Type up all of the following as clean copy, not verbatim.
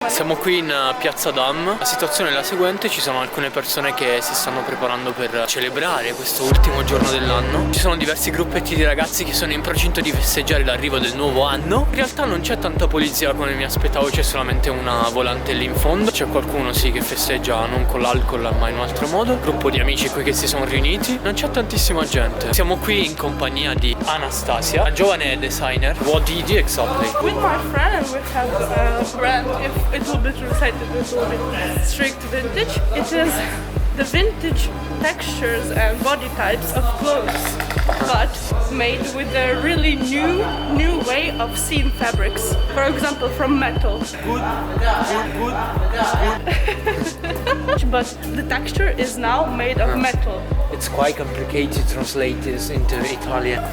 Siamo qui in Piazza Dam. La situazione è la seguente: ci sono alcune persone che si stanno preparando per celebrare questo ultimo giorno dell'anno. Ci sono diversi gruppetti di ragazzi che sono in procinto di festeggiare l'arrivo del nuovo anno. In realtà non c'è tanta polizia come mi aspettavo, c'è solamente una volante lì in fondo. C'è qualcuno sì che festeggia non con l'alcol ma in un altro modo. Gruppo di amici qui che si sono riuniti. Non c'è tantissima gente. Siamo qui in compagnia di Anastasia, una giovane designer. What do you do exactly? With my friend, we have a brand. If it will be translated, it will be strict vintage. It is the vintage textures and body types of clothes, but made with a really new way of seam fabrics. For example, from metal. Good. But the texture is now made of metal. It's quite complicated to translate this into Italian.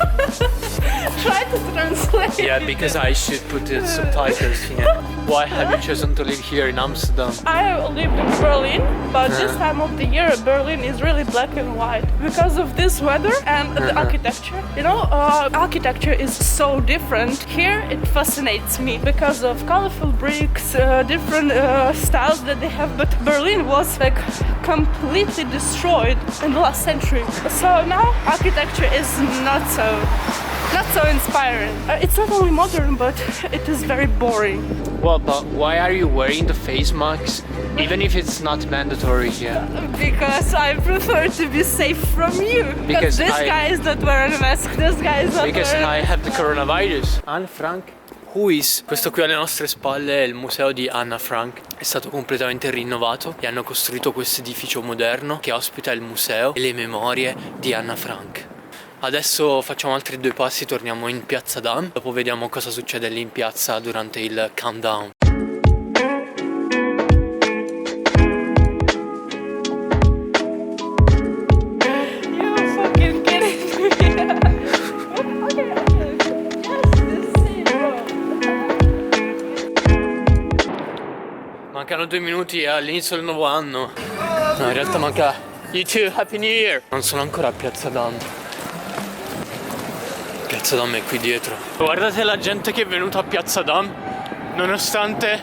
Try to translate. Yeah, because I should put the subtitles here. Why have you chosen to live here in Amsterdam? I lived in Berlin, but this time of the year Berlin is really black and white because of this weather and the architecture. You know, architecture is so different. Here it fascinates me because of colorful bricks, different styles that they have. But Berlin was like completely destroyed in the last century. So now architecture is not so inspiring. It's not only modern, but it is very boring. Well, but why are you wearing the face masks, even if it's not mandatory here? Because I prefer to be safe from you. Because this guy is not wearing a mask, this guy is not Because wearing I have the coronavirus. Anne Frank? Who is? Questo qui alle nostre spalle è il museo di Anna Frank. È stato completamente rinnovato e hanno costruito questo edificio moderno che ospita il museo e le memorie di Anna Frank. Adesso facciamo altri 2 passi, torniamo in Piazza Dam. Dopo vediamo cosa succede lì in piazza durante il countdown. You're fucking kidding me. Okay. Yes, this Mancano 2 minuti all'inizio del nuovo anno. No, in realtà manca. You too, Happy New Year! Non sono ancora a Piazza Dam. Piazza Dam è qui dietro. Guardate la gente che è venuta a Piazza Dam nonostante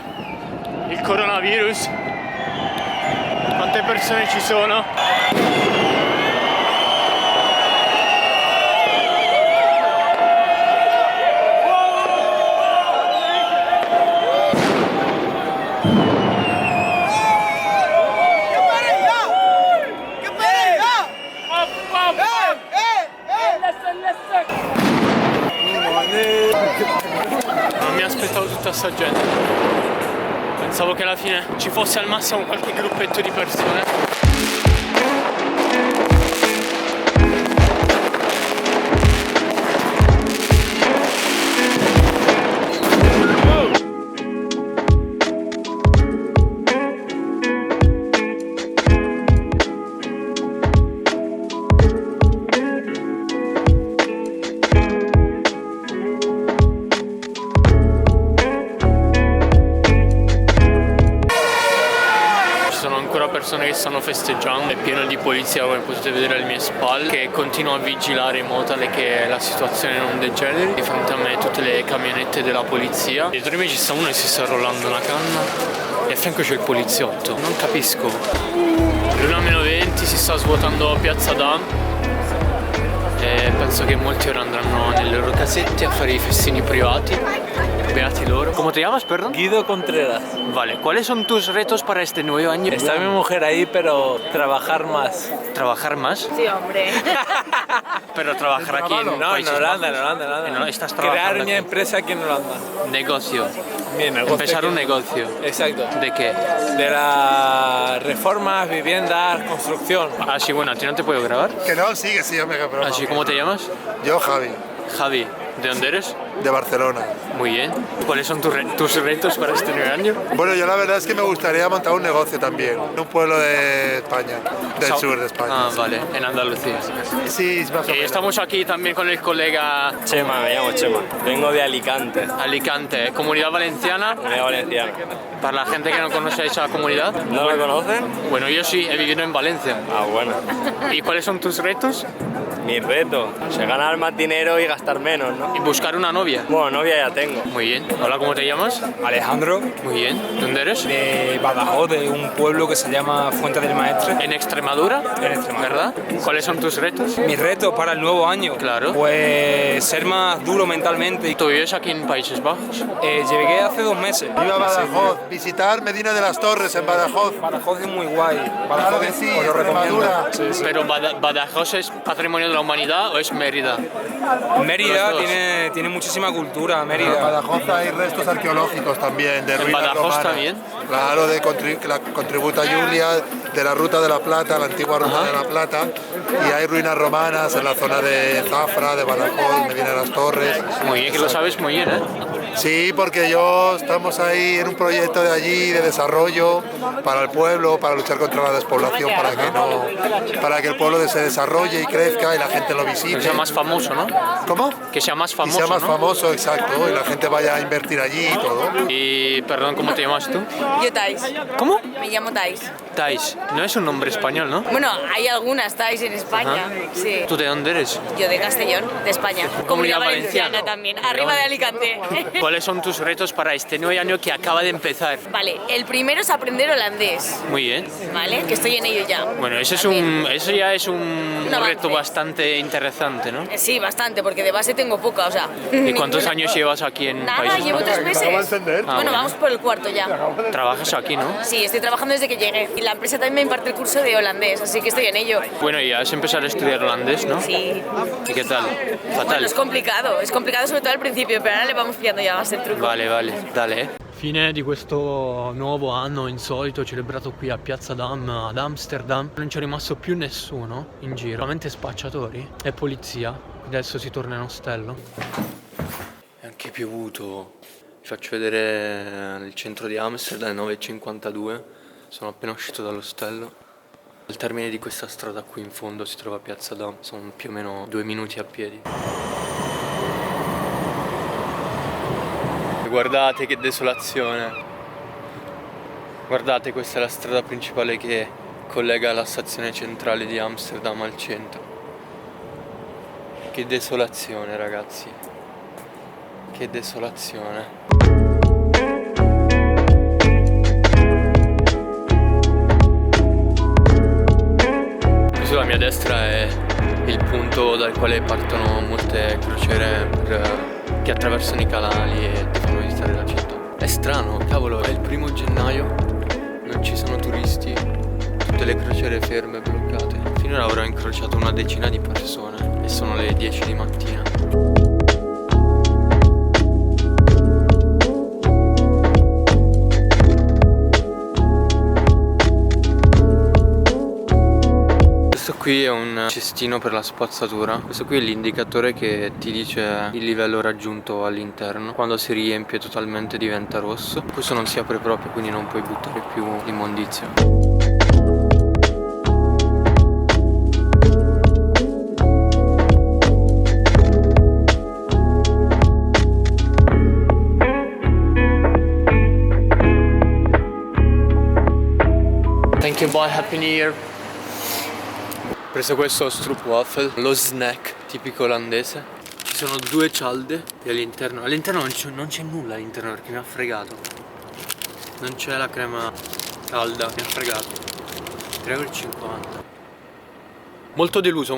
il coronavirus. Quante persone ci sono? Non mi aspettavo tutta sta gente. Pensavo che alla fine ci fosse al massimo qualche gruppetto di persone. Persone che stanno festeggiando, è pieno di polizia come potete vedere alle mie spalle, che continua a vigilare in modo tale che la situazione non degeneri. Di fronte a me tutte le camionette della polizia, dietro di me ci sta uno che si sta rollando una canna e a fianco c'è il poliziotto. Non capisco. L'1:20 si sta svuotando Piazza Dam e penso che molti ora andranno nelle loro casette a fare i festini privati. Beati loro. ¿Cómo te llamas, perdón? Guido Contreras. Vale, ¿cuáles son tus retos para este nuevo año? Está mi mujer ahí, pero trabajar más. ¿Trabajar más? Sí, hombre. Pero trabajar aquí en No, en Países Holanda, en Bajos. Holanda. No, estás Crear trabajando una aquí. empresa aquí en Holanda. Negocio. Mi negocio. Empezar un negocio. Exacto. ¿De qué? De las reformas, viviendas, construcción. Ah, sí, bueno, ¿a ti no te puedo grabar? Que no, sí, que sí, hombre, que broma. Así, ¿cómo te llamas? Yo, Javi, Javi. ¿De dónde eres? de Barcelona. Muy bien. ¿Cuáles son tus retos para este nuevo año? Bueno, yo la verdad es que me gustaría montar un negocio también, en un pueblo de España, del sur de España. Ah, vale, en Andalucía. Sí, más o menos. Estamos aquí también con el colega Chema, me llamo Chema. Vengo de Alicante, Alicante, Comunidad Valenciana. Comunidad Valenciana. Para la gente que no conoce esa comunidad. ¿No la conocen? Bueno, yo sí, he vivido en Valencia. Ah, bueno. ¿Y cuáles son tus retos? Mi reto, se ganar más dinero y gastar menos, ¿no? Y buscar una novia. Bueno, novia ya tengo. Muy bien. Hola, ¿cómo te llamas? Alejandro, Muy bien. ¿Dónde eres? de Badajoz, de un pueblo que se llama Fuente del Maestre, En Extremadura. en Extremadura. ¿Verdad? ¿Cuáles son tus retos? Mi reto para el nuevo año, Claro. pues ser más duro mentalmente. ¿Tú vives aquí en Países Bajos? Llegué hace 2 meses. Viva Badajoz, visitar Medina de las Torres en Badajoz. Badajoz es muy guay. Claro Badajoz que sí, os lo recomiendo. Extremadura. Sí, sí. ¿Pero Badajoz es patrimonio de la humanidad o es Mérida? Mérida Los dos. tiene muchísima cultura, En Mérida. Badajoz hay restos arqueológicos también, de ¿En ruinas Badajoz romanas. también? Claro, de la Contributa Julia, de la Ruta de la Plata, la antigua Ruta Ajá. de la Plata. Y hay ruinas romanas en la zona de Zafra, de Badajoz, Medina de las Torres. Muy bien, que lo sabes muy bien, ¿eh? Sí, porque estamos ahí en un proyecto de allí, de desarrollo para el pueblo, para luchar contra la despoblación, para que el pueblo se desarrolle y crezca y la gente lo visite. Que sea más famoso, ¿no? ¿Cómo? Que sea más Y famoso, sea más ¿no? famoso, exacto, y la gente vaya a invertir allí y todo. Y, perdón, ¿cómo te llamas tú? Yo Thais. ¿Cómo? Me llamo Thais. Thais. No es un nombre español, ¿no? Bueno, hay algunas Thais en España. Sí. ¿Tú de dónde eres? Yo de Castellón, de España. Comunidad Valenciana también. Arriba de Alicante. ¿Cuáles son tus retos para este nuevo año que acaba de empezar? Vale, el primero es aprender holandés. Muy bien. ¿Vale? Que estoy en ello ya. Bueno, eso ya es un avance. reto bastante interesante, ¿no? Sí, bastante, porque de base tengo poca, o sea. ¿Y cuántos ninguna. años llevas aquí en Nada, Países llevo Bajos? 3 meses. Vamos a entender. Ah, Bueno, bueno. vamos por el cuarto ya. Trabajas aquí, ¿no? Sí, estoy trabajando desde que llegué. Y la empresa también me imparte el curso de holandés, así que estoy en ello. Bueno, y has empezado a estudiar holandés, ¿no? Sí. ¿Y qué tal? Bueno, Fatal. es complicado sobre todo al principio, pero ahora le vamos pillando ya más el truco. Vale, dale. Fine di questo nuovo anno insolito celebrato qui a Piazza Dam ad Amsterdam. Non c'è rimasto più nessuno in giro, solamente spacciatori e polizia. Adesso si torna in ostello. È anche piovuto. Vi faccio vedere il centro di Amsterdam, alle 9:52. Sono appena uscito dall'ostello. Al termine di questa strada qui in fondo si trova Piazza Dam. Sono più o meno 2 minuti a piedi. Guardate che desolazione. Guardate, questa è la strada principale che collega la stazione centrale di Amsterdam al centro. Che desolazione, ragazzi. Che desolazione. Qui sulla mia destra è il punto dal quale partono molte crociere che attraversano i canali e ti fanno visitare la città. È strano, cavolo, è il 1° gennaio, non ci sono turisti, tutte le crociere ferme, bloccate. Finora avrò incrociato una decina di persone e sono le 10 di mattina. Questo qui è un cestino per la spazzatura. Questo qui è l'indicatore che ti dice il livello raggiunto all'interno. Quando si riempie totalmente diventa rosso. Questo non si apre proprio, quindi non puoi buttare più l'immondizia. Thank you, bye, happy new year. Ho preso questo stroopwafel, lo snack tipico olandese. Ci sono 2 cialde e all'interno non c'è nulla all'interno perché mi ha fregato. Non c'è la crema calda, mi ha fregato. 3,50 €. Molto deluso.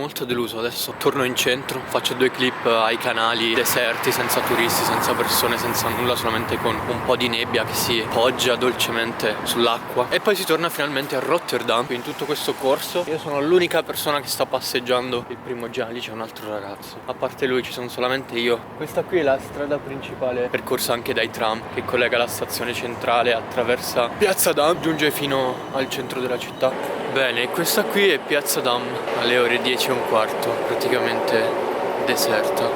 Adesso torno in centro, faccio 2 clip ai canali deserti, senza turisti, senza persone, senza nulla, solamente con un po' di nebbia che si poggia dolcemente sull'acqua. E poi si torna finalmente a Rotterdam. In tutto questo corso io sono l'unica persona che sta passeggiando il 1° gennaio. Lì c'è un altro ragazzo. A parte lui ci sono solamente io. Questa qui è la strada principale, percorsa anche dai tram, che collega la stazione centrale, attraversa Piazza Dam, giunge fino al centro della città. Bene, questa qui è Piazza Dam alle ore 10:15, praticamente deserta.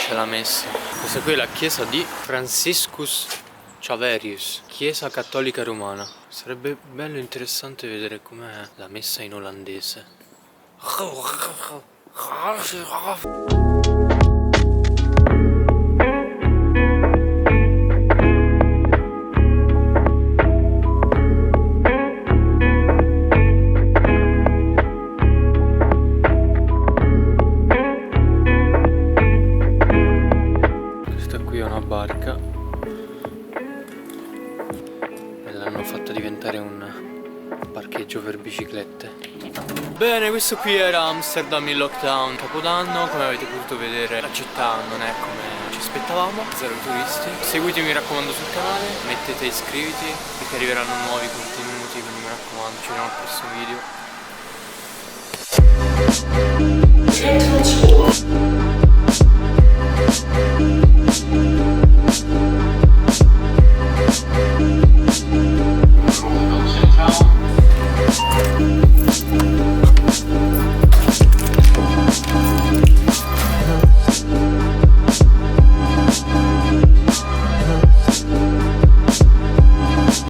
C'è la messa. Questa qui è la chiesa di Franciscus Chaverius, chiesa cattolica romana. Sarebbe bello e interessante vedere com'è la messa in olandese. Questa qui è una barca e l'hanno fatta diventare un parcheggio per biciclette. Bene, questo qui era Amsterdam in lockdown Capodanno. Come avete potuto vedere, la città non è come ci aspettavamo, zero turisti. Seguitemi, mi raccomando, sul canale, mettete iscriviti perché arriveranno nuovi contenuti, quindi mi raccomando, ci vediamo al prossimo video.